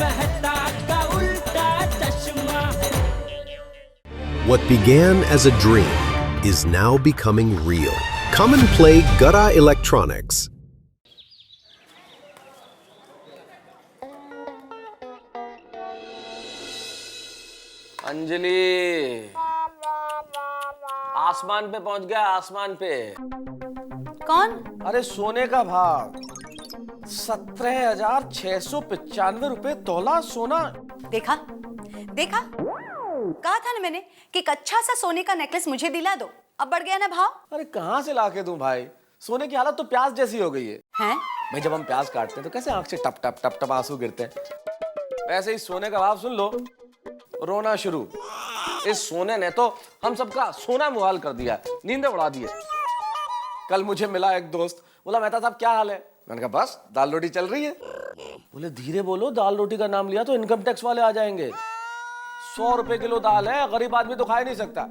मेहता का उल्टा चश्मा। What began as a dream is now becoming real. Come and play Gada Electronics. Anjali, आसमान पे पहुंच गया, आसमान पे। कौन? अरे सोने का भाव 17,695 रुपए तोला सोना। देखा देखा, कहा था ना मैंने कि एक अच्छा सा सोने का नेकलेस मुझे दिला दो। अब बढ़ गया ना भाव। अरे कहाँ से लाके दूं भाई, सोने की हालत तो प्याज जैसी हो गई है। हैं? भाई जब हम प्याज काटते हैं तो कैसे आंख से टप टप टप टप आंसू गिरते हैं, वैसे ही सोने का भाव सुन लो, रोना शुरू। इस सोने ने तो हम सबका सोना मुहाल कर दिया, नींदें उड़ा दी है। कल मुझे मिला एक दोस्त, बोला मेहता साहब क्या हाल है? मैंने कहा बस दाल रोटी चल रही है। बोले धीरे बोलो, दाल रोटी का नाम लिया तो इनकम टैक्स वाले आ जाएंगे। 100 रुपए किलो दाल है, गरीब आदमी तो खा ही नहीं सकता।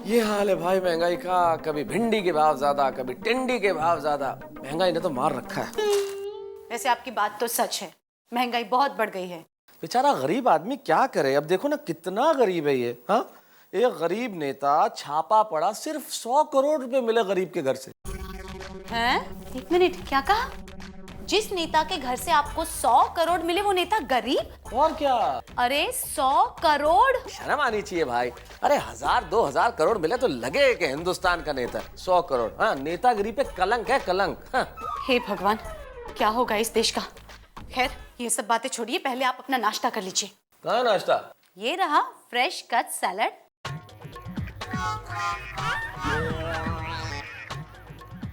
ये हाल है भाई महंगाई का, कभी भिंडी के भाव ज्यादा, कभी टिंडी के भाव ज्यादा। महंगाई ने तो मार रखा है। वैसे आपकी बात तो सच है, महंगाई बहुत बढ़ गई है। बेचारा गरीब आदमी क्या करे? अब देखो ना कितना गरीब है ये। हाँ, एक गरीब नेता छापा पड़ा, सिर्फ 100 करोड़ रुपए मिले गरीब के घर से। हैं? एक मिनट, क्या कहा? जिस नेता के घर से आपको 100 करोड़ मिले वो नेता गरीब? और क्या? अरे 100 करोड़! शर्म आनी चाहिए भाई। अरे 1000-2000 करोड़ मिले तो लगे कि हिंदुस्तान का नेता। 100 करोड़, हाँ, नेतागिरी पे कलंक है, कलंक। हाँ। हे भगवान, क्या होगा इस देश का? खैर ये सब बातें छोड़िए, पहले आप अपना नाश्ता कर लीजिए। कहाँ नाश्ता? ये रहा फ्रेश कट सैलड।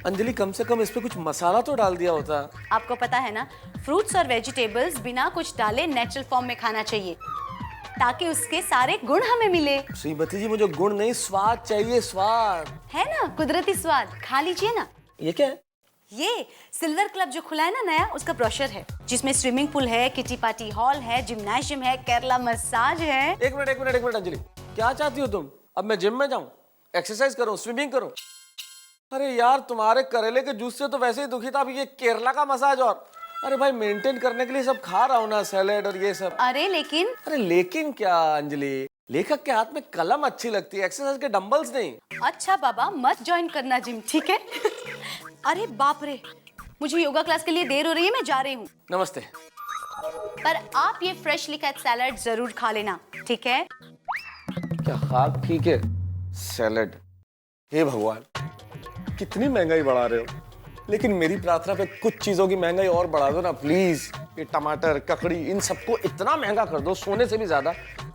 अंजलि कम से कम इस पे कुछ मसाला तो डाल दिया होता। आपको पता है ना, फ्रूट्स और वेजिटेबल्स बिना कुछ डाले नेचुरल फॉर्म में खाना चाहिए, ताकि उसके सारे गुण हमें मिले। श्रीमती जी, मुझे गुण नहीं, स्वाद चाहिए, स्वाद। है ना कुदरती स्वाद, खा लीजिए ना। ये क्या है? ये सिल्वर क्लब जो खुला है ना नया, उसका ब्रोशर है, जिसमें स्विमिंग पूल है, किटी पार्टी हॉल है, जिम्नाशियम है, केरला मसाज है। एक मिनट अंजलि, क्या चाहती हो तुम? अब मैं जिम में जाऊं, एक्सरसाइज करूं, स्विमिंग करूं? अरे यार, तुम्हारे करेले के जूस से तो वैसे ही दुखी था, अब ये केरला का मसाज और। अरे भाई मेंटेन करने के लिए सब खा रहा हूं ना, सैलेड और ये सब। अरे लेकिन क्या अंजलि, लेखक के हाथ में कलम अच्छी लगती है, एक्सरसाइज के डंबल्स नहीं। अच्छा बाबा, मत ज्वाइन करना जिम, ठीक है? अरे बाप रे, मुझे योगा क्लास के लिए देर हो रही है, मैं जा रही हूँ। नमस्ते। पर आप ये फ्रेशली कट सैलड जरूर खा लेना, ठीक है? क्या खाक ठीक है सैलेड? हे भगवान, कितनी महंगाई बढ़ा रहे हो, लेकिन मेरी प्रार्थना पे कुछ चीजों की महंगाई और बढ़ा दो ना प्लीज। ये टमाटर, ककड़ी, इन सबको इतना महंगा कर दो, सोने से भी ज्यादा,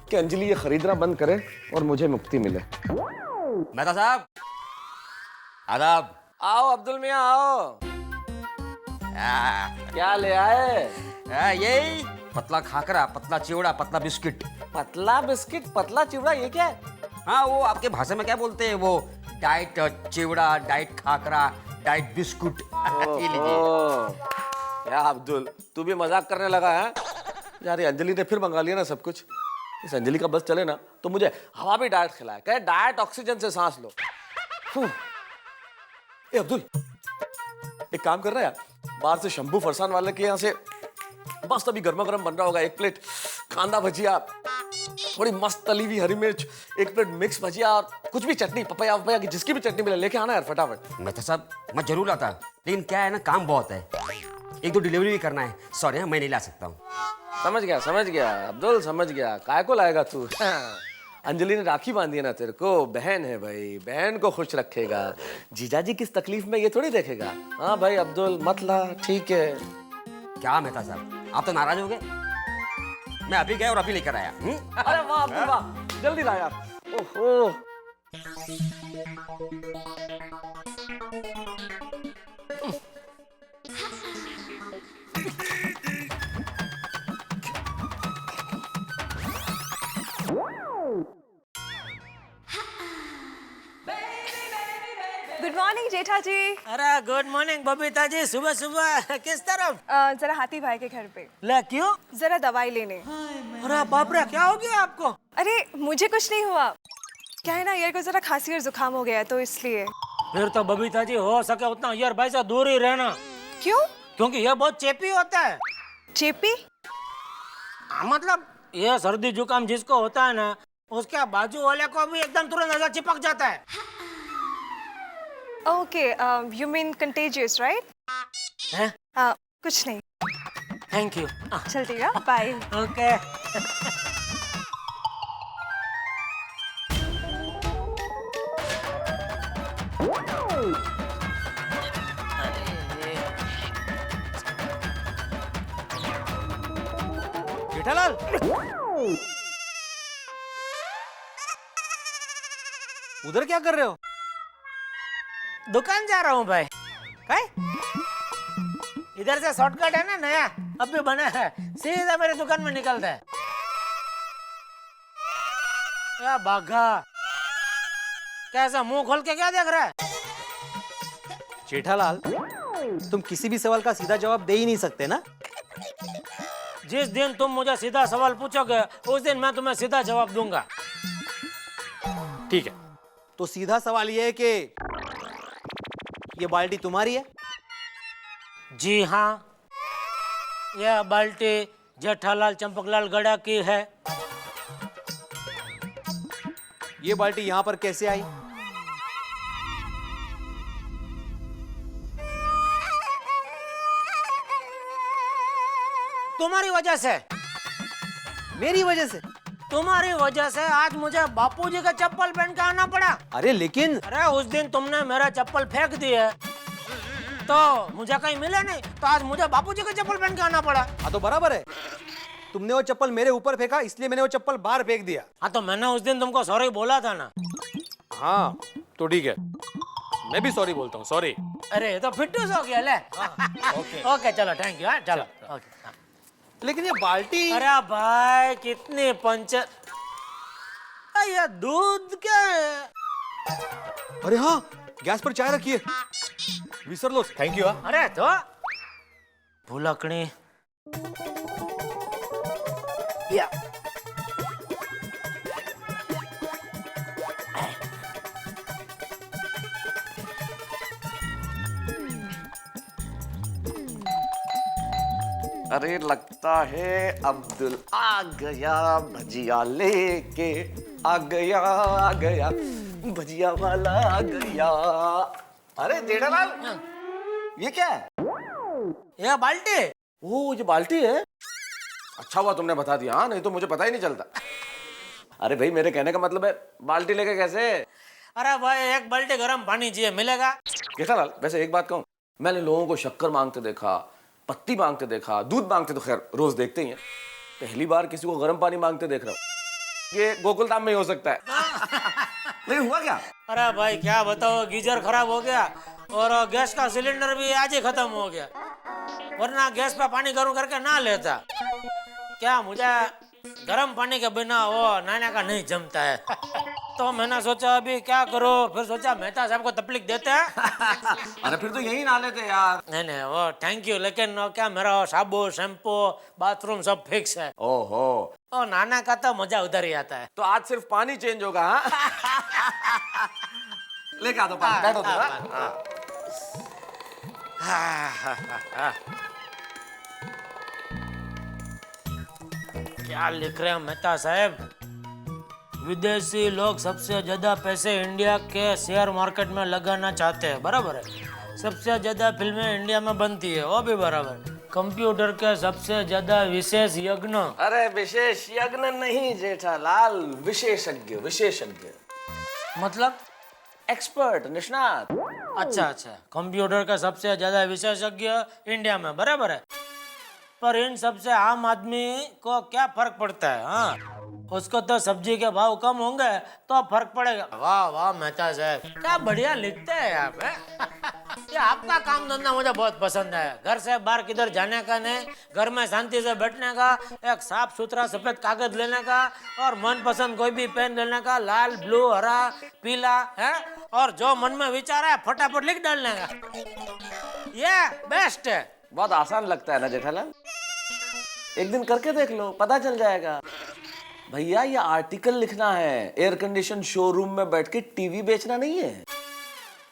कि अंजलि ये खरीदना बंद करे और मुझे मुक्ति मिले। मेहता साहब, आदाब। आओ अब्दुल मियां, आओ। क्या ले आए? यही पतला खाकरा, पतला चिवड़ा, पतला बिस्किट। पतला बिस्किट, पतला चिवड़ा, ये क्या है? हाँ, वो आपके भाषा में क्या बोलते हैं, वो डाइट चिवड़ा, डाइट खाकरा, डाइट बिस्कुट। ये लीजिए। क्या अब्दुल, तू भी मजाक करने लगा है यार? ये अंजलि ने फिर मंगा लिया ना सब कुछ। इस अंजलि का बस चले ना तो मुझे हवा भी डाइट खिलाए, कहे डाइट ऑक्सीजन से सांस लो। ए अब्दुल, एक काम कर रहा है यार, बाहर से शंभू फरसान वाले के यहाँ से बस अभी गर्मा गर्म बन रहा होगा, 1 प्लेट कांदा भजिया, थोड़ी मस्त तली हुई हरी मिर्च, 1 प्लेट मिक्स भजिया और कुछ भी चटनी, पपाया वपाया की जिसकी भी चटनी मिले लेके आना यार फटाफट। मेहता साहब, मैं जरूर आता, लेकिन क्या है ना, काम बहुत है, 1-2 डिलीवरी भी करना है। सॉरी, मैं नहीं ला सकता हूँ। समझ गया अब्दुल, समझ गया। काय को लाएगा तू? अंजलि ने राखी बांधी है ना तेरे को, बहन है भाई, बहन को खुश रखेगा। जीजाजी किस तकलीफ में ये थोड़ी देखेगा। हाँ भाई अब्दुल, मत ला, ठीक है। क्या मेहता साहब, आप तो नाराज हो गए? मैं अभी गया और अभी लेकर आया। अरे वाह अब्दुल वाह, जल्दी ला यार। ओहो, गुड मॉर्निंग जेठा जी। अरे गुड मॉर्निंग बबीता जी, सुबह सुबह किस तरफ? जरा हाथी भाई के घर पे। ले क्यों? जरा दवाई लेने। अरे बाप रे, क्या हो गया आपको? अरे मुझे कुछ नहीं हुआ, क्या है ना यार को जरा खांसी और जुकाम हो गया है तो इसलिए। फिर तो बबीता जी हो सके उतना यार भाई से दूर ही रहना। क्यों? क्योंकि ये बहुत चेपी होता है। चेपी? मतलब ये सर्दी जुकाम जिसको होता है ना, उसके बाजू वाले को भी एकदम तुरंत नजर चिपक जाता है। Okay, you mean contagious, right? हैं? कुछ नहीं, थैंक यू। चलती है, बाय। ओके। जेठालाल, उधर क्या कर रहे हो? दुकान जा रहा हूँ भाई। काय? इधर से शॉर्टकट है ना, नया अभी बना है, सीधा मेरे दुकान में निकलता है। क्या बाघा, कैसा मुंह खोल के क्या देख रहा है? जेठालाल, तुम किसी भी सवाल का सीधा जवाब दे ही नहीं सकते ना। जिस दिन तुम मुझे सीधा सवाल पूछोगे उस दिन मैं तुम्हें सीधा जवाब दूंगा। ठीक है, तो सीधा सवाल ये है कि ये बाल्टी तुम्हारी है? जी हाँ, यह बाल्टी जेठालाल चंपकलाल गड़ा की है। ये बाल्टी यहाँ पर कैसे आई? तुम्हारी वजह से। मेरी वजह से? तुम्हारी वजह से आज मुझे बापूजी का चप्पल पहन के आना पड़ा। अरे लेकिन अरे उस दिन तुमने मेरा चप्पल फेंक दिए तो मुझे कहीं मिला नहीं, तो आज मुझे बापूजी का चप्पल पहन के आना पड़ा। हाँ तो बराबर है, तुमने वो चप्पल मेरे ऊपर फेंका इसलिए मैंने वो चप्पल बाहर फेंक दिया। हाँ तो मैंने उस दिन तुमको सॉरी बोला था ना। हाँ तो ठीक है, मैं भी सॉरी बोलता हूँ, सॉरी। अरे तो फिट्टूस हो गया ले। ओके चलो, थैंक यू। चलो ओके। लेकिन ये बाल्टी, अरे भाई कितनी पंचर, ये दूध क्या है? अरे हाँ, गैस पर चाय रखिए, विसर लो। Thank you. अरे तो भुलकड़ी या अरे लगता है अब्दुल आ गया, भजिया लेके आ गया भजिया वाला आ गया। अरे जेठालाल, ये क्या है? ये बाल्टी। ओह, ये बाल्टी है। अच्छा हुआ तुमने बता दिया, हाँ नहीं तो मुझे पता ही नहीं चलता। अरे भाई, मेरे कहने का मतलब है बाल्टी लेके कैसे? अरे भाई एक बाल्टी गर्म पानी चाहिए, मिलेगा? जेठालाल, वैसे एक बात कहूँ, मैंने लोगों को शक्कर मांगते देखा, पत्ती मांगते देखा, दूध मांगते तो खैर रोज देखते ही हैं। पहली बार किसी को गर्म पानी मांगते देख रहा हूँ। ये गोकुल धाम में ही हो सकता है। लेकिन हुआ क्या? अरे भाई क्या बताओ, गीजर खराब हो गया और गैस का सिलेंडर भी आज ही खत्म हो गया, वरना गैस पे पानी गर्म करके ना लेता। क्या मुझे गर्म पानी के बिना वो नहाने का नहीं जमता है। तो मैंने सोचा अभी क्या करो, फिर सोचा मेहता साहब को तकलीफ देते हैं। अरे फिर तो यही ना लेते यार। नहीं वो थैंक यू, लेकिन वो क्या मेरा साबुन शैम्पू बाथरूम सब फिक्स है। ओहो, और नाना का तो मजा उधर ही आता है। तो आज सिर्फ पानी चेंज होगा। हाँ? लेके आ दो पानी, बैठो तो, हाँ? क्या लिख रहे हैं मेहता साहब? विदेशी लोग सबसे ज्यादा पैसे इंडिया के शेयर मार्केट में लगाना चाहते हैं, बराबर है। सबसे ज्यादा फिल्में इंडिया में बनती है, वो भी बराबर। कंप्यूटर के सबसे ज्यादा विशेष यज्ञ। अरे विशेष यज्ञ नहीं जेठालाल, विशेषज्ञ। विशेषज्ञ मतलब एक्सपर्ट, निष्णात। अच्छा, कंप्यूटर का सबसे ज्यादा विशेषज्ञ इंडिया में, बराबर है। पर इन सबसे आम आदमी को क्या फर्क पड़ता है? हाँ, उसको तो सब्जी के भाव कम होंगे तो फर्क पड़ेगा। वाह वाह मेहता साहब, क्या बढ़िया लिखते हैं आप। ये आपका काम धंधा मुझे बहुत पसंद है। घर से बाहर किधर जाने का नहीं, घर में शांति से बैठने का, एक साफ सुथरा सफेद कागज लेने का और मनपसंद कोई भी पेन लेने का, लाल, ब्लू, हरा, पीला है, और जो मन में विचार है फटाफट लिख डालने का। ये बेस्ट है। बहुत आसान लगता है ना जेठालाल? एक दिन करके देख लो, पता चल जाएगा। भैया ये आर्टिकल लिखना है, एयर कंडीशन शोरूम में बैठ के टीवी बेचना नहीं है।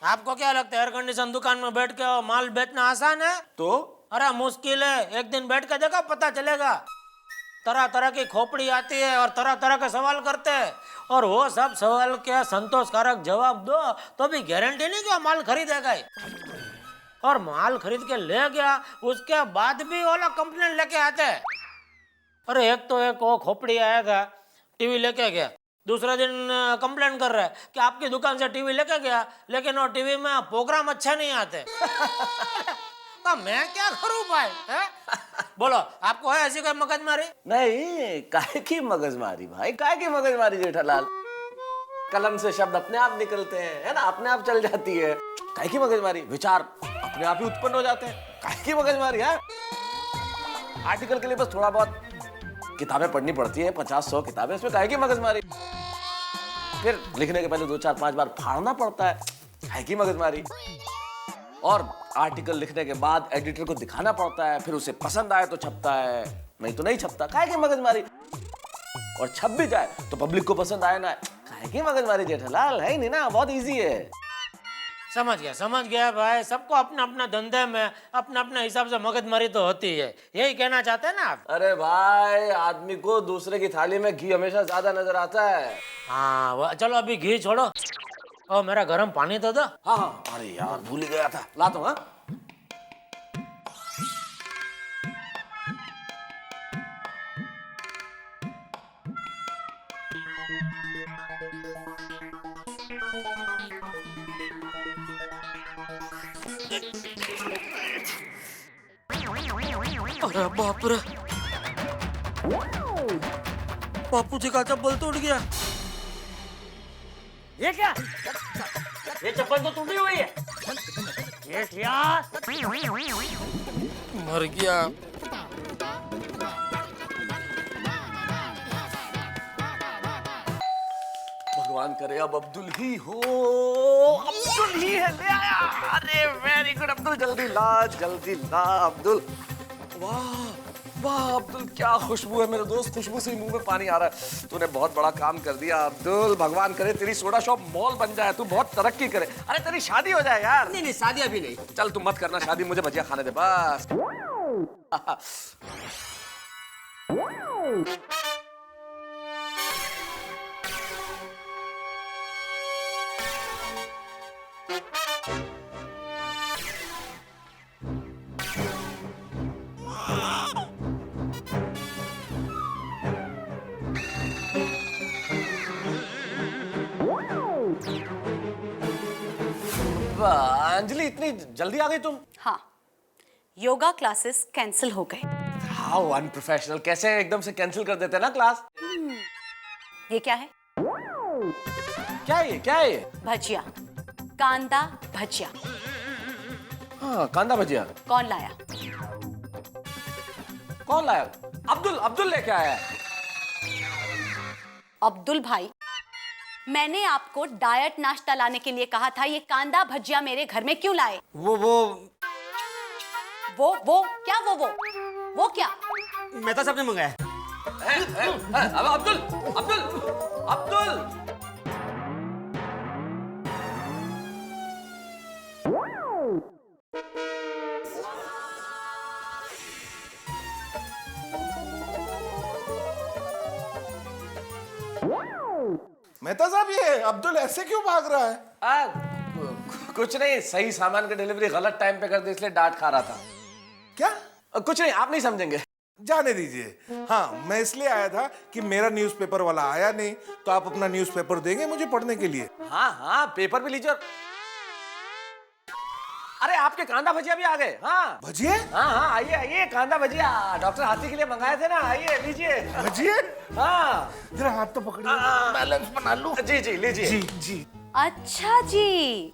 आपको क्या लगता है एयर कंडीशन दुकान में बैठ के माल बेचना आसान है? तो अरे मुश्किल है, एक दिन बैठ के देखो पता चलेगा। तरह तरह की खोपड़ी आती है और तरह तरह के सवाल करते हैं, और वो सब सवाल के संतोषकारक जवाब दो तो भी गारंटी नहीं कि वो माल खरीदेगा ही। और माल खरीद के ले गया, उसके बाद भी वो लोग कंप्लेंट लेके आते हैं। अरे एक तो एक वो खोपड़ी आया था, टीवी लेके गया, दूसरे दिन कंप्लेंट कर रहा है कि आपकी दुकान से टीवी लेके गया लेकिन वो टीवी में प्रोग्राम अच्छा नहीं आते। तो मैं क्या करूं भाई, है? बोलो, आपको है ऐसी कोई मगजमारी? नहीं, काहे की मगजमारी भाई, काहे की मगजमारी जेठालाल? कलम से शब्द अपने आप निकलते हैं, है ना, अपने आप चल जाती है। काहे की मगजमारी? विचार अपने आप ही उत्पन्न हो जाते हैं। काहे की मगजमारी है? आर्टिकल के लिए बस थोड़ा बहुत किताबें पढ़नी पड़ती है, 50-100 किताबें, इसमें काहे की मगजमारी? फिर लिखने के पहले 2-4-5 बार फाड़ना पड़ता है, काहे की मगजमारी? और आर्टिकल लिखने के बाद एडिटर को दिखाना पड़ता है, फिर उसे पसंद आए तो छपता है, नहीं तो नहीं छपता, काहे की मगजमारी? और छप भी जाए तो पब्लिक को पसंद आए ना, काहे की मगजमारी जेठालाल? है ही नहीं ना, बहुत इजी है। समझ गया भाई, सबको अपना अपना धंधे में अपना अपना हिसाब से मगजमारी तो होती है, यही कहना चाहते हैं ना आप? अरे भाई, आदमी को दूसरे की थाली में घी हमेशा ज्यादा नजर आता है। हाँ, चलो अभी घी छोड़ो, और मेरा गर्म पानी तो दो। हाँ हाँ, अरे यार भूल ही गया था, लाता हूँ। हाँ, अरे बाप रे, बापू जी का चप्पल टूट गया। ये क्या? ये चप्पल तो टूटी हुई है। ये क्या? मर गया। भगवान करे अब अब्दुल ही हो, अब्दुल ही है, ले आया। अरे वेरी गुड अब्दुल, जल्दी ला अब्दुल। वाह वाह अब्दुल, क्या खुशबू है मेरे दोस्त, खुशबू से ही मुंह में पानी आ रहा है। तूने बहुत बड़ा काम कर दिया अब्दुल, भगवान करे तेरी सोडा शॉप मॉल बन जाए, तू बहुत तरक्की करे। अरे तेरी शादी हो जाए यार। नहीं शादी अभी नहीं। चल तू मत करना शादी, मुझे भजिया खाने दे बस। अंजलि, इतनी जल्दी आ गई तुम? हाँ, योगा क्लासेस कैंसिल हो गए। हाउ अनप्रोफेशनल, कैसे एकदम से कैंसिल कर देते हैं ना क्लास। ये क्या है? क्या है ये? भजिया, कांदा भजिया। हाँ, कांदा भजिया। कौन लाया? कौन लाया? अब्दुल लेके आया है। अब्दुल भाई, मैंने आपको डाइट नाश्ता लाने के लिए कहा था, ये कांदा भजिया मेरे घर में क्यों लाए? वो क्या वो क्या? मैं तो सबने मंगाया। अब अब्दुल मेहता साहब, ये अब्दुल ऐसे क्यों भाग रहा है? कुछ नहीं, सही सामान की डिलीवरी गलत टाइम पे कर दी, इसलिए डांट खा रहा था। क्या? कुछ नहीं, आप नहीं समझेंगे। जाने दीजिए। हाँ, मैं इसलिए आया था कि मेरा न्यूज़पेपर वाला आया नहीं, तो आप अपना न्यूज़पेपर देंगे मुझे पढ़ने के लिए? हाँ, पेपर भी लीजिए। अरे आपके कांदा भजिया भी आ गए। हाँ भजिए? हाँ, आइए, कांदा भजिया डॉक्टर हाथी के लिए मंगाए थे ना, आइए लीजिए। भजिए? हाँ, जरा हाथ तो पकड़िए, बैलेंस बना लूं। जी लीजिए। जी। अच्छा जी,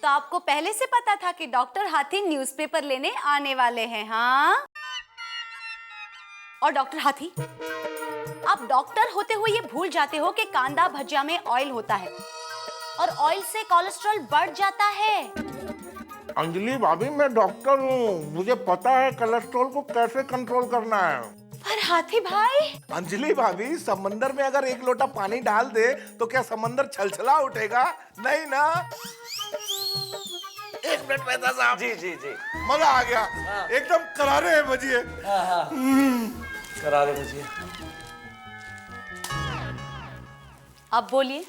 तो आपको पहले से पता था कि डॉक्टर हाथी न्यूज़पेपर लेने आने वाले हैं? हाँ, और डॉक्टर हाथी, आप डॉक्टर होते हुए ये भूल जाते हो कि कांदा भजिया में ऑयल होता है और ऑयल से कोलेस्ट्रॉल बढ़ जाता है। अंजलि भाभी, मैं डॉक्टर हूँ, मुझे पता है कोलेस्ट्रॉल को कैसे कंट्रोल करना है। पर हाथी भाई, अंजलि भाभी, समंदर में अगर 1 लोटा पानी डाल दे तो क्या समंदर छलछला उठेगा? नहीं ना। 1 मिनट मेहता साहब। जी मजा आ गया। एकदम करारे हैं भजिए। शरारे भजिए। अब बोलिए।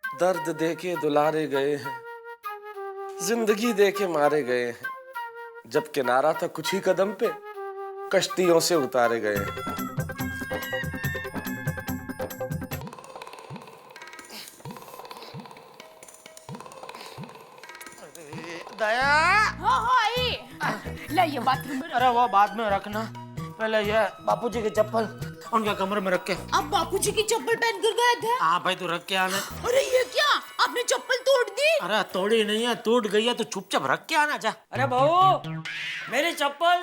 दर्द देके दुलारे गए हैं, जिंदगी देके मारे गए हैं, जब किनारा था कुछ ही कदम पे, कश्तियों से उतारे गए हैं। दया। हाँ हाँ आई। लाइए बाथरूम में। अरे वो बाद में रखना, पहले ये बापूजी की चप्पल उनके कमरे में रख के। आप बापूजी की चप्पल पहन कर गए थे? हाँ भाई, तू रख के आना। अरे ये क्या, आपने चप्पल तोड़ दी? अरे तोड़ी नहीं है, टूट गई है, तो चुपचाप रख के आना। जा। अरे बहू, मेरी चप्पल।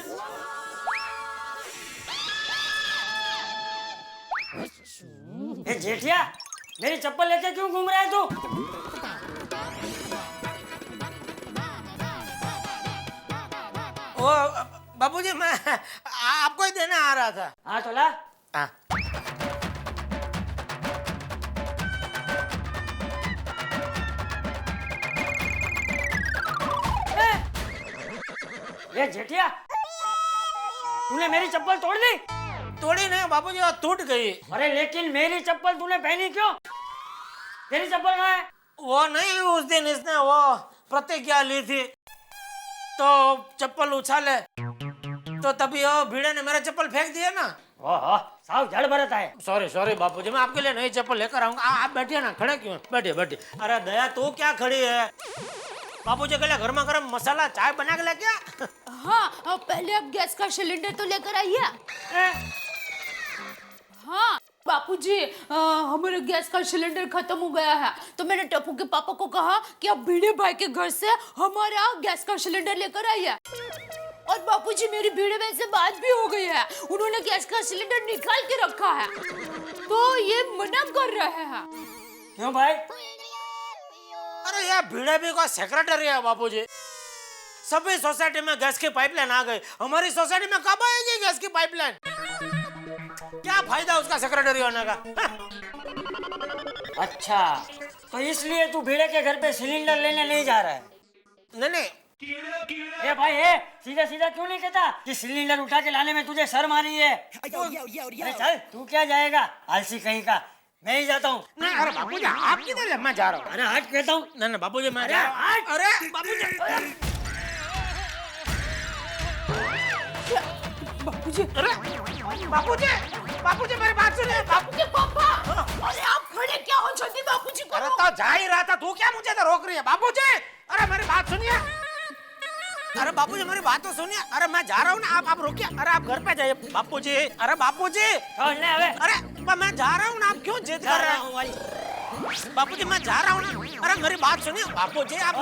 ए जेठिया, मेरी चप्पल लेके क्यों घूम रहा है तू? ओ बापूजी, मैं आपको ही देने आ रहा था। हाँ तो ला। हाँ। ये जेठिया, तूने मेरी चप्पल तोड़ दी? तोड़ी नहीं बापूजी, वो टूट गई। अरे लेकिन मेरी चप्पल तूने पहनी क्यों? तेरी चप्पल कहाँ है? वो नहीं, उस दिन इसने वो प्रतिज्ञा ली थी, तो चप्पल उछाले, तो तभी वो भीड़े ने मेरा चप्पल फेंक दिया ना। ओहो, साव जड़ बरता है। सॉरी सॉरी बापूजी, मैं आपके लिए नई चप्पल लेकर आऊंगा। आप बैठिए ना, खड़े क्यों? बैठिए बैठिए। अरे दया, तू क्या खड़ी है? बापूजी के लिए गर्मा गर्म मसाला चाय बना के ला क्या? हाँ, पहले आप गैस का सिलेंडर तो लेकर आइए। हाँ बापूजी, हमारे गैस का सिलेंडर खत्म हो गया है, तो मैंने टप्पू के पापा को कहा कि आप भिड़े भाई के घर से हमारा गैस का सिलेंडर लेकर आइए। और बापूजी, मेरी भिड़े भाई से बात भी हो गई है, उन्होंने गैस का सिलेंडर निकाल के रखा है, तो ये मना कर रहे हैं। क्यों भाई? अरे यार, भीड़े भी को सेक्रेटरी है बापूजी। सभी सोसाइटी में गैस की पाइपलाइन आ गई, हमारी सोसाइटी में कब आएगी गैस की पाइपलाइन? क्या फायदा उसका सेक्रेटरी होने का? अच्छा, तो इसलिए तू भीड़े के घर पे सिलेंडर लेने नहीं जा रहा है? नहीं नहीं, ए भाई, सीधा सीधा क्यों नहीं कहता कि सिलेंडर उठा के लाने में तुझे शर्म आ रही है? अरे चल, तू क्या जाएगा, आलसी कहीं का। मैं ही जाता हूँ। नहीं, अरे बापूजी आप किधर है? मैं जा रहा हूँ। अरे हट कहता हूँ। नहीं बापूजी, मैं जा रहा हूँ। अरे बापूजी, बापूजी, अरे बापूजी, बापूजी मेरी बात सुनिए। बापू के पापा, अरे आप खड़े क्या हो? जल्दी बापूजी को। अरे तो जा ही रहा था, तू क्या मुझे तो रोक रही है? बापूजी, अरे मेरी बात सुनिए। अरे बापूजी, मेरी बात तो सुनिए। अरे मैं जा रहा हूँ ना, आप रोकिए। अरे आप घर पे जाइए बापूजी। अरे बापूजी, छोड़ने अबे। अरे मैं जा रहा हूँ ना, आप क्यों जिद कर रहे हैं? बापूजी मैं जा रहा हूँ ना। अरे मेरी बात सुनिए बापूजी, आप।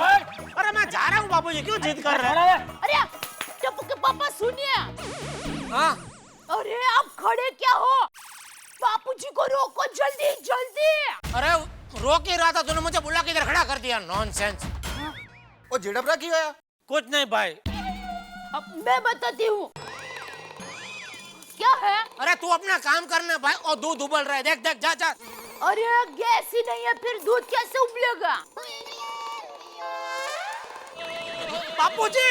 अरे मैं जा रहा हूँ बापूजी, क्यों जिद कर रहे हैं? अरे टप्पू के पापा सुनिए। हाँ, अरे आप खड़े क्या हो? बापूजी को रोको, जल्दी जल्दी। अरे रोक ही रहा था, तूने मुझे बुला के इधर खड़ा कर दिया। नॉनसेंस। ओ जेडबरा की होया? कुछ नहीं भाई। अब मैं बताती हूँ क्या है। अरे तू अपना काम करना भाई, और दूध उबल रहा है, देख देख, जा जा। अरे गैस ही नहीं है, फिर दूध कैसे उबलेगा? बापूजी,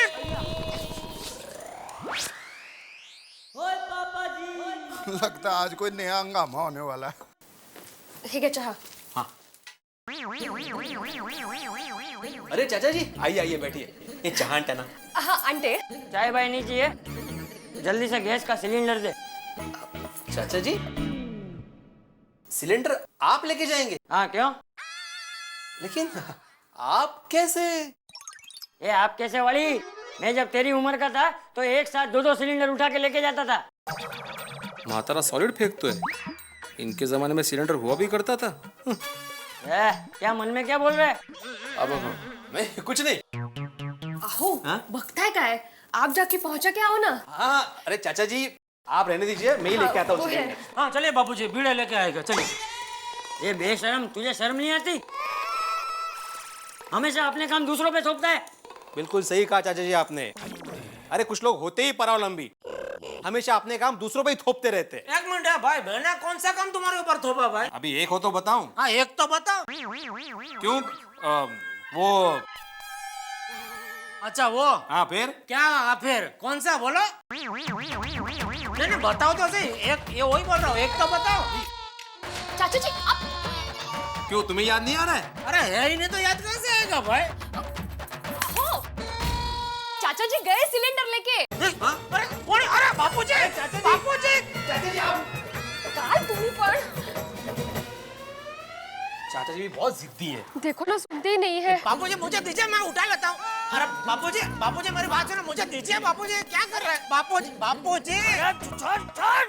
लगता है आज कोई नया हंगामा होने वाला है। ठीक है, चाह। अरे चाचा जी, आइए आइए बैठिए। ये चाहन टना। हाँ आंटे। चाय भाई नहीं चाहिए, जल्दी से गैस का सिलेंडर दे। चाचा जी, सिलेंडर आप लेके जाएंगे? हाँ क्यों? लेकिन आप कैसे? ये आप कैसे वाली? मैं जब तेरी उम्र का था तो एक साथ दो सिलेंडर उठा के लेके जाता था। मातारा सॉलिड फेंक तो है, इनके जमाने में सिलेंडर हुआ भी करता था। क्या मन में क्या बोल रहे? अब मैं कुछ नहीं। आहो, बकता है क्या है? आप जाके पहुंचा के आओ ना। हाँ, अरे चाचा जी आप रहने दीजिए, मैं ही लेके आता हूँ सिलेंडर। हाँ चलिए बापूजी, भीड़े लेके आएगा, चलिए। ये बेशरम, तुझे शर्म नहीं आती? हमेशा अपने काम दूसरों पे थोपता है। बिल्कुल सही कहा चाचा जी आपने। अरे कुछ लोग होते ही परावलंबी, हमेशा अपने काम दूसरों पे ही थोपते रहते। एक मिनट है भाई, मैंने कौन सा काम तुम्हारे ऊपर थोपा भाई? अभी एक हो तो बताऊं? हाँ एक तो बताओ। क्यों? वो अच्छा वो हाँ फिर क्या फिर कौन सा बोलो? नहीं बताओ तो सही, एक ये वही बोल रहा हूँ, एक तो बताओ। चाचा जी आप क्यों तुम्हें याद नहीं आ रहा है? अरे है ही नहीं तो याद कैसे आएगा भाई? चाचा जी गए सिलेंडर लेके। अरे कौन? अरे बापूजी, बापूजी, काय तुम्ही पण चाचा जी भी बहुत जिद्दी है। देखो ना सुनते ही नहीं है। बापूजी मुझे दीजिए, मैं उठा लेता हूँ। अरे बापूजी, बापूजी मेरी बात सुनो, मुझे दीजिए बापूजी, क्या कर रहे हैं बापूजी? बापूजी छोड़ छोड़।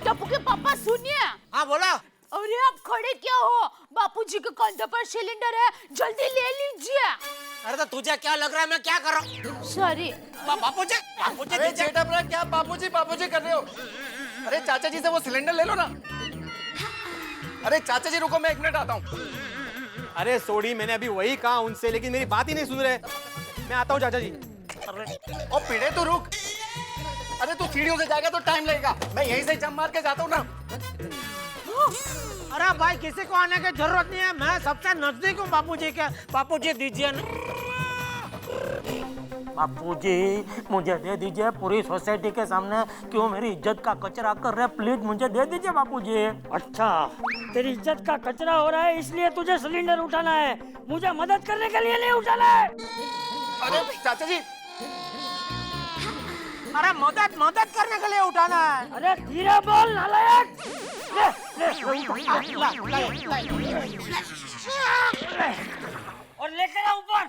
टप्पू के पापा सुनिए। हाँ बोला। अरे आप खड़े क्या हो? बापूजी के कंधे पर सिलेंडर है, जल्दी ले लीजिए। अरे तो तुझे क्या लग रहा है मैं क्या कर रहा हूँ? सॉरी। बापूजी, बापूजी अरे दीजिए। जेठा भरा क्या बापूजी बापूजी कर रहे हो? अरे चाचा जी से वो सिलेंडर ले लो ना। अरे चाचा जी रुको, मैं 1 मिनट आता हूँ। अरे सोडी, मैंने अभी वही कहा उनसे, लेकिन मेरी बात ही नहीं सुन रहे। मैं आता हूँ चाचा जी। ओ पीड़े तो रुक। अरे तू सीढ़ियों से जाएगा तो टाइम लगेगा, मैं यहीं से जंप मार के जाता हूँ ना। अरे भाई किसी को आने की जरूरत नहीं है, मैं सबसे नजदीक हूँ बापूजी के। बापूजी दीजिए ना। बापूजी मुझे दे दीजिए, पूरी सोसाइटी के सामने क्यों मेरी इज्जत का कचरा कर रहे हैं, प्लीज मुझे दे दीजिए बापूजी। अच्छा, तेरी इज्जत का कचरा हो रहा है इसलिए तुझे सिलेंडर उठाना है, मुझे मदद करने के लिए नहीं उठाना है। अरे चाचा जी, अरे मदद करने के लिए उठाना है। अरे धीरे बोल नालायक। ले और लेकर आ ऊपर।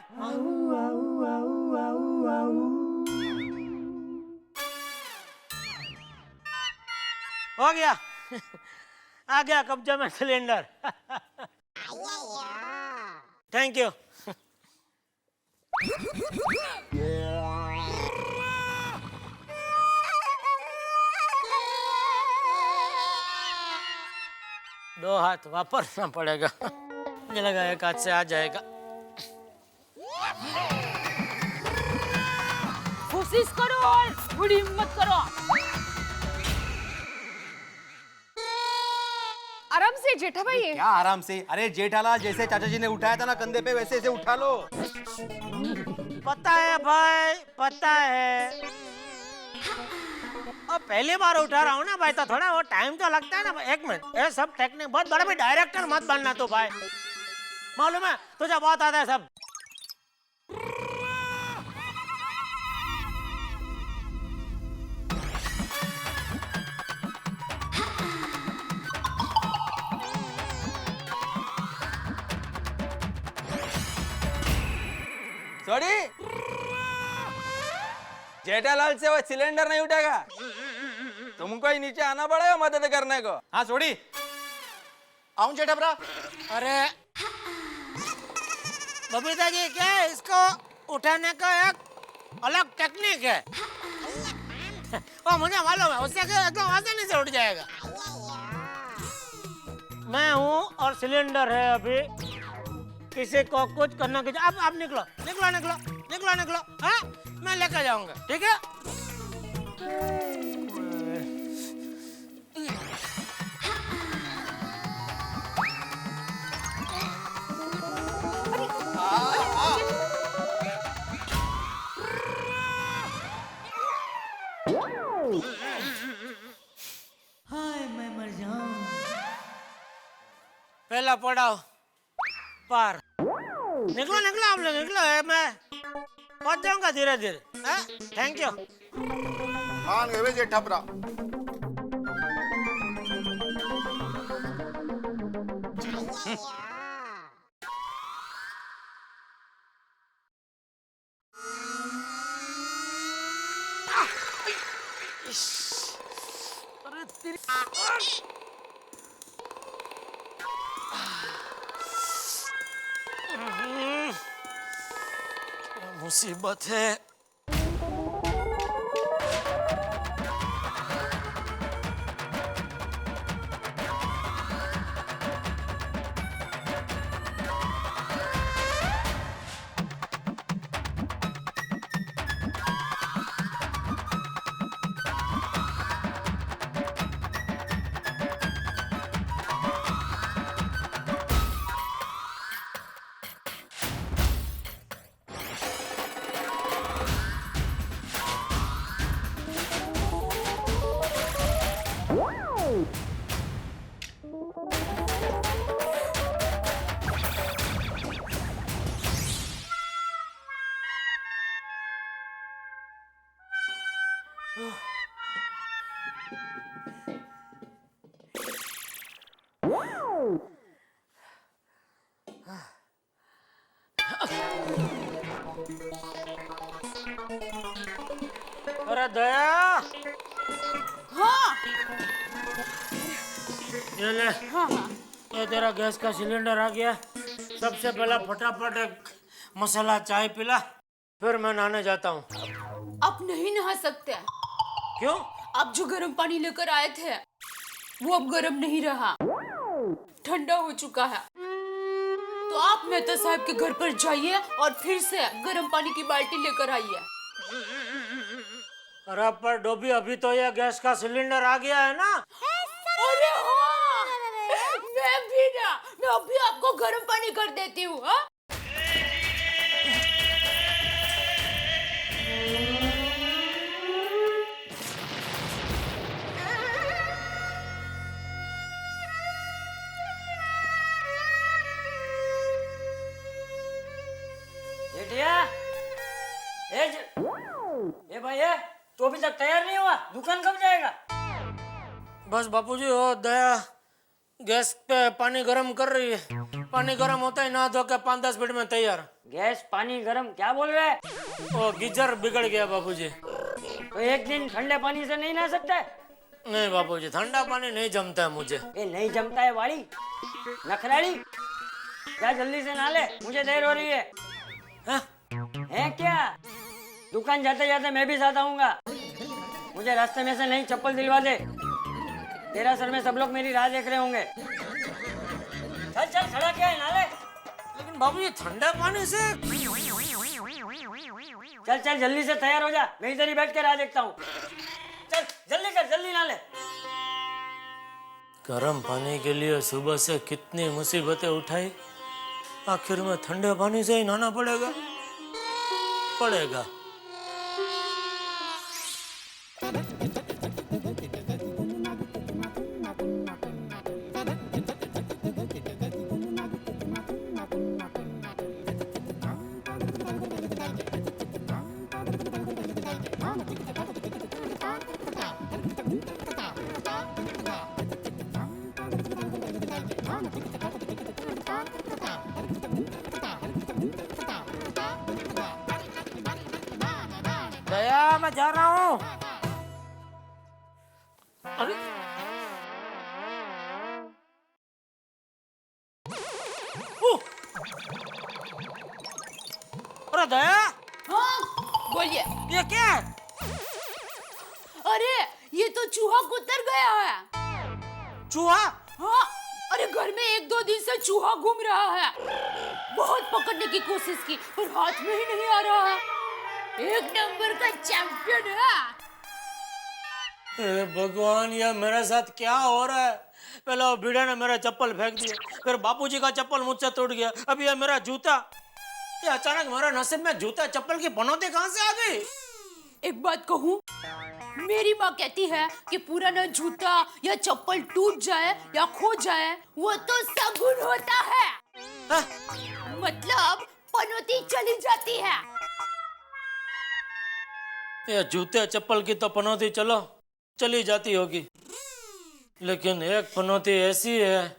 हो गया, आ गया कब्जे में सिलेंडर। Thank you. दो हाथ वापरना पड़ेगा, मुझे लगा एक हाथ से आ जाएगा। कोशिश करो और बड़ी हिम्मत करो। आराम से जेठा भाई। क्या आराम से? अरे जेठालाल, जैसे चाचा जी ने उठाया था ना कंधे पे, वैसे ऐसे उठा लो। पता है भाई, पता है। अब पहली बार उठा रहा हूँ ना भाई, तो थोड़ा वो टाइम तो लगता है ना। 1 मिनट, ये सब टेक्निक बहुत बड़ा भी डायरेक्टर मत बनना तो भाई, मालूम है तुझे बहुत आता है सब। सॉरी, जेठालाल से वो सिलेंडर नहीं उठेगा, तुमको ही नीचे आना पड़ेगा मदद करने को। हाँ सोडी, आऊं जेठा भरा? अरे बबीता जी, क्या है, इसको उठाने का एक अलग टेक्निक है। वो मुझे मालूम है, उससे एकदम आसानी से उठ जाएगा। मैं हूँ और सिलेंडर है, अभी किसी को कुछ करना की। अब आप निकलो निकलो निकलो निकलो निकलो। हाँ, मैं लेकर जाऊंगा, ठीक है? हाय मैं मर जाऊं। पहला पड़ाव पार। निकलो निकलो आप लोग निकलो, मैं पहुंच जाऊंगा धीरे धीरे। Thank you. मान गए जेठा भरा। मुसीबत है। अरे दया, हाँ ये ले, हाँ हाँ ये तेरा गैस का सिलेंडर आ गया। सबसे पहला फटाफट एक मसाला चाय पिला, फिर मैं नहाने जाता हूँ। आप नहीं नहा सकते। क्यों? आप जो गर्म पानी लेकर आए थे वो अब गर्म नहीं रहा, ठंडा हो चुका है। तो आप मेहता साहब के घर पर जाइए और फिर से गर्म पानी की बाल्टी लेकर आइए। अरे पर डोबी, अभी तो ये गैस का सिलेंडर आ गया है ना। अरे हाँ, मैं अभी आपको गर्म पानी कर देती हूँ। हाँ? जेठिया, ए भाई ये तो अभी तक तैयार नहीं हुआ, दुकान कब जाएगा? बस बापूजी, वो दया गैस पे पानी गरम कर रही है। पानी गरम होता ही नहा धो के 5-10 मिनट में तैयार। गैस पानी गरम क्या बोल रहा है? वो गीजर बिगड़ गया बापूजी। तो एक दिन ठंडे पानी से नहीं नहा सकता है? नहीं बापूजी, ठंडा पानी नहीं जमता है मुझे। ये नहीं जमता है वाली नखराली, क्या जल्दी से नहा ले, मुझे देर हो रही है। हाँ? है क्या? दुकान जाते जाते मैं भी साथ आऊंगा। मुझे रास्ते में से नहीं चप्पल दिलवा दे, तेरा सर में सब लोग मेरी राह देख रहे होंगे। चल चल, खड़ा क्या है, नहा ले। लेकिन बाबूजी ठंडा पानी से। चल चल जल्दी से तैयार हो जा, मैं इधर ही बैठ के राह देखता हूँ। चल जल्दी कर, जल्दी नहा ले। गर्म पानी के लिए सुबह से कितनी मुसीबतें उठाई, आखिर में ठंडे पानी से ही नहाना पड़ेगा। दया, मैं जा रहा हूँ। अरे अरे दया, हाँ बोलिए। ये क्या है? अरे ये तो चूहा कुतर गया है। चूहा? हाँ, अरे घर में 1-2 दिन से चूहा घूम रहा है। बहुत पकड़ने की कोशिश की पर हाथ में ही नहीं आ रहा है। एक नंबर का चैंपियन है। अरे भगवान, ये मेरे साथ क्या हो रहा है? पहले वो भिड़े ने मेरा चप्पल फेंक दिया, फिर बापूजी का चप्पल मुझसे टूट गया, अब ये मेरा जूता। ये अचानक मेरा नसीब में जूता चप्पल की बनौती कहाँ से आ गई? एक बात कहूँ, मेरी माँ कहती है कि पुराना जूता या चप्पल टूट जाए या खो जाए वो तो शगुन होता है। हाँ? मतलब पनौती चली जाती है। ये जूते चप्पल की तो पनौती चली जाती होगी, लेकिन एक पनौती ऐसी है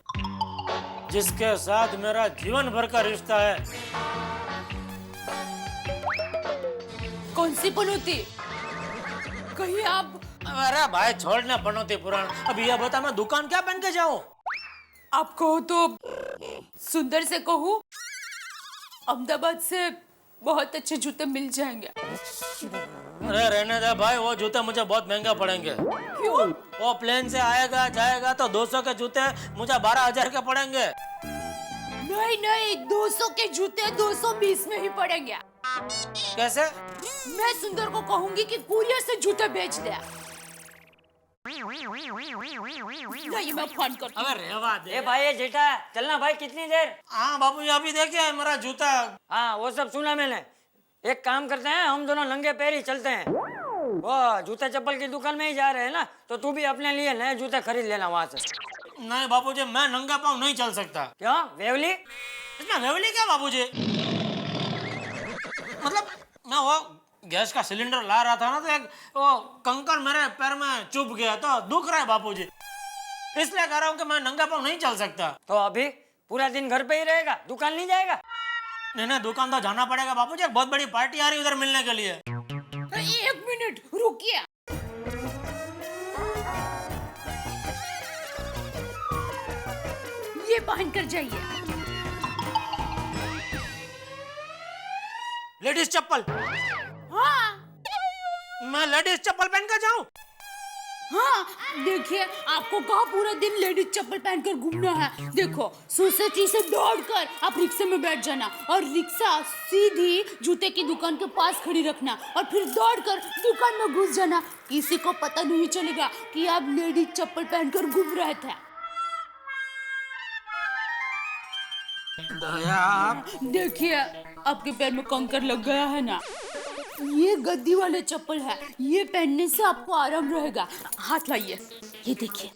जिसके साथ मेरा जीवन भर का रिश्ता है। कौन सी पनौती? कहीं आप? अरे भाई छोड़ना पनौती पुराना, अब ये बता मैं दुकान क्या पहन के जाऊं? आप कहो तो सुंदर से कहूँ, अहमदाबाद से बहुत अच्छे जूते मिल जाएंगे। अरे रहने दे भाई, वो जूते मुझे बहुत महंगा पड़ेंगे। क्यों? वो प्लेन से आएगा जाएगा तो 200 के जूते मुझे 12,000 के पड़ेंगे। नहीं नहीं, 200 के जूते 220 में ही पड़ेंगे। कैसे? मैं सुंदर को कहूंगी कि कुरियर से जूते भेज दे। नहीं, मैं फोन करती हूँ। अबे रेवा दे। ए भाई ये जेठा, चलना भाई, कितनी देर? हाँ बाबू, अभी देखिए मेरा जूता। हाँ वो सब सुना मैंने। एक काम करते हैं, हम दोनों नंगे पैर ही चलते हैं। वो जूते चप्पल की दुकान में ही जा रहे हैं ना, तो तू भी अपने लिए नए जूते खरीद लेना वहाँ से। नहीं बाबूजी, मैं नंगा पाँव नहीं चल सकता। क्यों? वेवली? इसमें वेवली क्या बाबूजी? मतलब मैं वो गैस का सिलेंडर ला रहा था ना, तो एक वो कंकर मेरे पैर में चुभ गया, तो दुख रहा है बापूजी। इसलिए कह रहा हूँ कि मैं नंगा पाँव नहीं चल सकता। तो अभी पूरा दिन घर पे ही रहेगा, दुकान नहीं जाएगा? नहीं, दुकान तो जाना पड़ेगा बापूजी, एक बहुत बड़ी पार्टी आ रही है उधर मिलने के लिए। एक मिनट रुकिए। ये पहन कर जाइए। लेडीज चप्पल? हाँ मैं लेडीज चप्पल पहन कर जाऊं? हाँ, देखिए आपको कहाँ पूरा दिन लेडीज चप्पल पहनकर घूमना है। देखो सोसाइटी से दौड़कर आप रिक्शे में बैठ जाना और रिक्शा सीधी जूते की दुकान के पास खड़ी रखना और फिर दौड़कर दुकान में घुस जाना। किसी को पता नहीं चलेगा कि आप लेडीज चप्पल पहनकर घूम रहे थे। दया, देखिए आपके पैर में कंकर लग गया है ना, ये गद्दी वाले चप्पल है, ये पहनने से आपको आराम रहेगा। हाथ लाइए, ये देखिए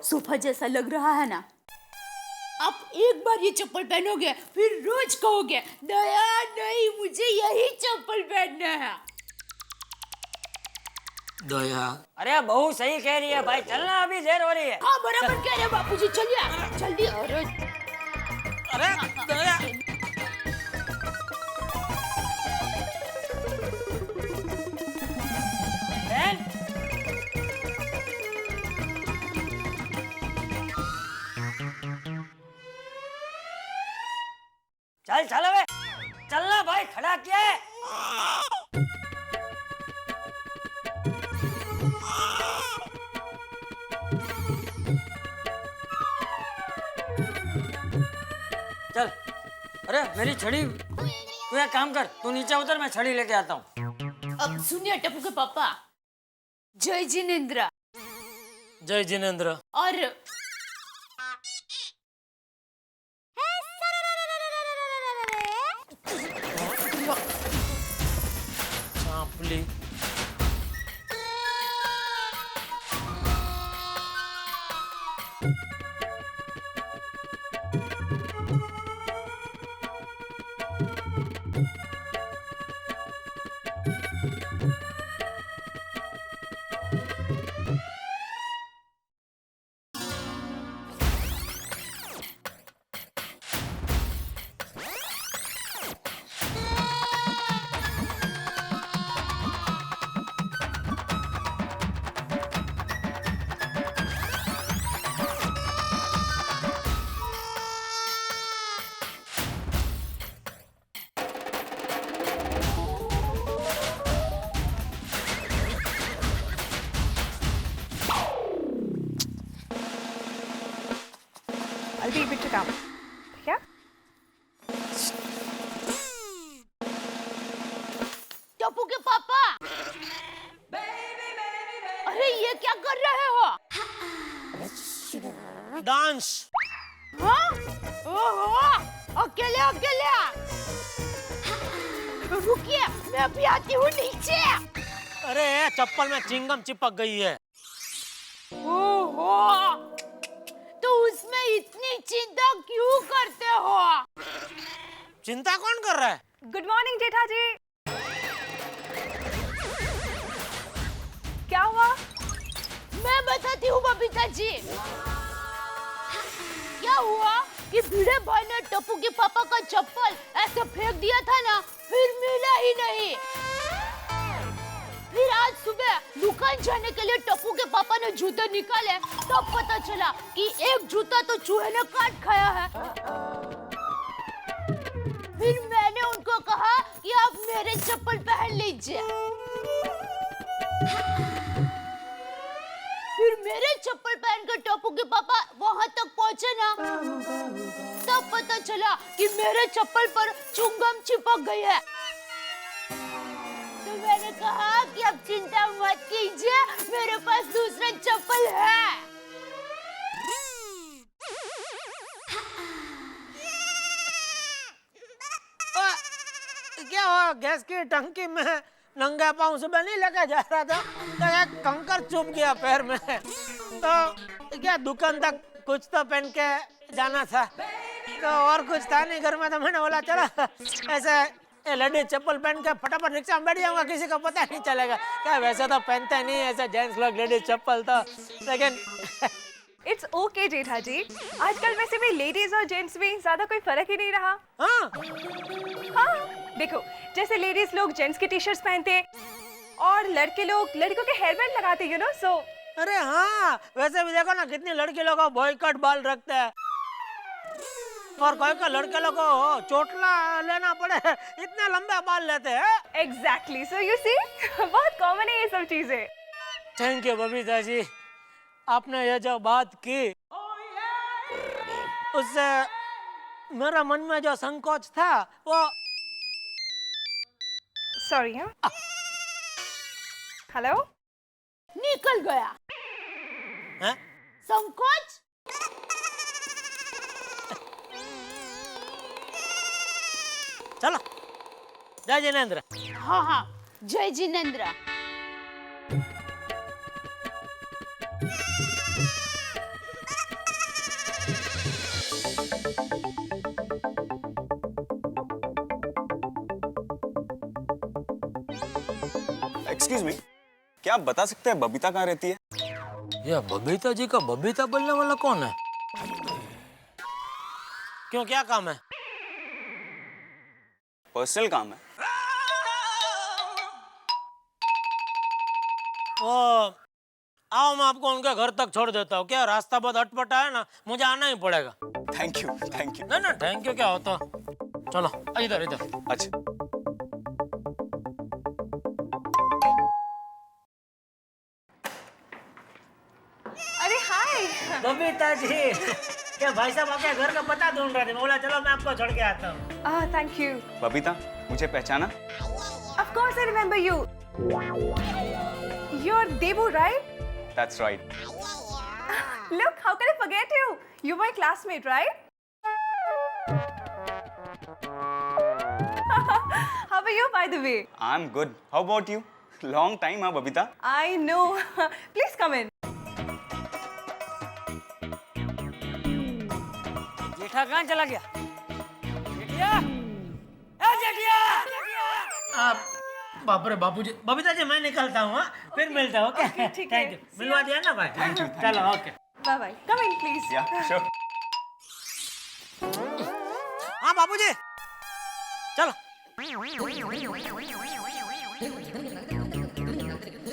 सोफा जैसा लग रहा है ना। आप एक बार ये चप्पल पहनोगे फिर रोज कहोगे दया नहीं, मुझे यही चप्पल पहनना है। दया, अरे बहू सही कह रही है भाई, चलना, अभी देर हो रही है। हाँ बराबर कह रहे हैं बापूजी, चलिए जल्दी। अरे दया, बहन, चल अबे, चलना भाई, खड़ा किया है। चल, अरे मेरी छड़ी, तू एक काम कर, तू नीचे उतर, मैं छड़ी लेके आता हूँ। अब सुनिए टप्पू के पापा, जय जिनेंद्र। जय जिनेंद्र। और चांपली। I'll leave it to come. Yeah? Tappu के पापा, अरे ये क्या कर रहे हो? डांस। हाँ? ओहो, अकेले अकेले। रुकिए, मैं अभी आती हूँ नीचे। अरे चप्पल में चिंगम चिपक गई है। ओहो, तो उसमें इतनी चिंता क्यों करते हो? चिंता कौन कर रहा है? Good morning, जेठा जी। क्या हुआ? मैं बताती हूँ बबीता जी। क्या हुआ कि भिड़े भाई ने टप्पू के पापा का चप्पल ऐसे फेंक दिया था ना, फिर मिला ही नहीं। फिर आज सुबह दुकान जाने के लिए टप्पू के पापा ने जूते निकाले, तब पता चला कि एक जूता तो चूहे ने काट खाया है। फिर मैंने उनको कहा कि आप मेरे चप्पल पहन लीजिए। फिर मेरे चप्पल पहनकर टप्पू के पापा वहां तक पहुंचे ना, तब पता चला कि मेरे चप्पल पर चुंगम चिपक गई है। तो मैंने कहा कि अब चिंता मत कीजिए, मेरे पास दूसरा चप्पल है। क्या हुआ? गैस की टंकी में नंगा पाँव सुबह नहीं लगा जा रहा था, तो एक कंकर चुभ गया पैर में। तो क्या दुकान तक कुछ तो पहन के जाना था, तो और कुछ था नहीं घर में, तो मैंने बोला चलो ऐसे ये लेडीज चप्पल पहन के फटाफट रिक्शा में बैठ जाऊंगा, किसी को पता नहीं चलेगा। क्या वैसे तो पहनते नहीं ऐसे जेंट्स लोग लेडीज चप्पल तो, लेकिन इट्स ओके जेठा जी, आजकल वैसे भी लेडीज और जेंट्स में ज्यादा कोई फर्क ही नहीं रहा। हाँ हाँ देखो, जैसे लेडीज लोग जेंट्स की टी शर्ट्स पहनते और लड़के लोग लड़कों के हेयर बैंड लगाते, यू नो। सो अरे हाँ, वैसे भी देखो ना कितनी लड़की लोग बॉय कट बाल रखते हैं, और कोई को लड़के लोग को चोटला लेना पड़े इतने लंबे बाल लेते हैं। एग्जैक्टली, सो यू सी बहुत कॉमन है ये सब चीजें। थैंक यू बबीता जी, आपने ये जो बात की उससे मेरा मन में जो संकोच था वो सॉरी। हाँ हेलो, निकल गया है? संकोच। चलो जय जिनेंद्र। हाँ हाँ, जय जिनेंद्र। एक्सक्यूज मी, क्या आप बता सकते हैं बबीता कहाँ रहती है? ये बबीता जी का बबीता बोलने वाला कौन है? क्यों, क्या काम है? पर्सनल काम है। ओ, आओ मैं आपको उनके घर तक छोड़ देता हूँ। क्या रास्ता बहुत अटपटा है ना, मुझे आना ही पड़ेगा। Thank you thank you. ना ना थैंक यू क्या होता, चलो इधर इधर। अच्छा अरे हाय। बबीता जी, क्या भाई साहब आपके घर का पता ढूंढ रहे थे, बोला चलो मैं आपको छोड़ के आता हूँ। Thank you. बबीता, मुझे पहचाना? Of course I remember you. You're Devu, right? That's right. Look, how can I forget you? You're my classmate, right? How are you, by the way? I'm good. How about you? Long time, huh, Babita? I know. Please come in. जेठा कहाँ चला गया? जेठिया, ए जेठिया! आप बाप रे बापू जी, बबीता जी मैं निकलता हूँ, फिर मिलता हूँ। ओके ठीक है। थैंक यू, मिलवा दिया ना भाई। Thank you. चलो okay. Bye bye. Come in, please. Yeah, sure. हाँ बापू जी, चलो।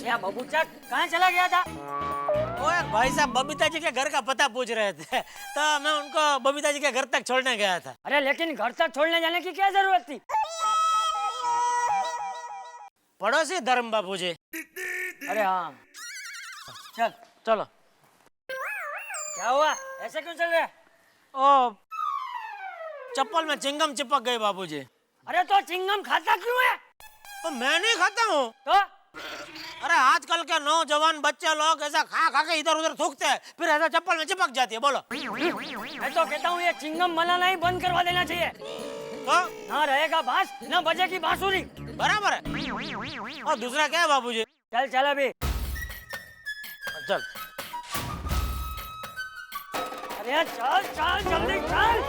क्या बबूचा कहाँ चला गया था? ओए भाई साहब बबीता जी के घर का पता पूछ रहे थे, तो मैं उनको बबीता जी के घर तक छोड़ने गया था। अरे लेकिन घर तक छोड़ने जाने की क्या जरूरत थी? पड़ोसी धर्म बाबू जी। अरे हाँ, चल चलो। क्या हुआ, ऐसे क्यों चल रहा है? ओ, चप्पल में चिंगम चिपक गई बाबू जी। अरे तो चिंगम खाता क्यों है? तो मैं नहीं खाता हूँ। तो अरे आजकल के नौजवान बच्चे लोग ऐसा खा खा के इधर उधर थूकते हैं, फिर ऐसा चप्पल में चिपक जाती है। बोलो। मैं तो कहता हूँ ये चिंगम बनाना ही बंद करवा देना चाहिए। तो ना रहेगा बांस, ना बजेगी बांसुरी। बराबर है। और दूसरा क्या है बाबूजी? चल चल अभी। चल। अरे चल चल जल्दी चल।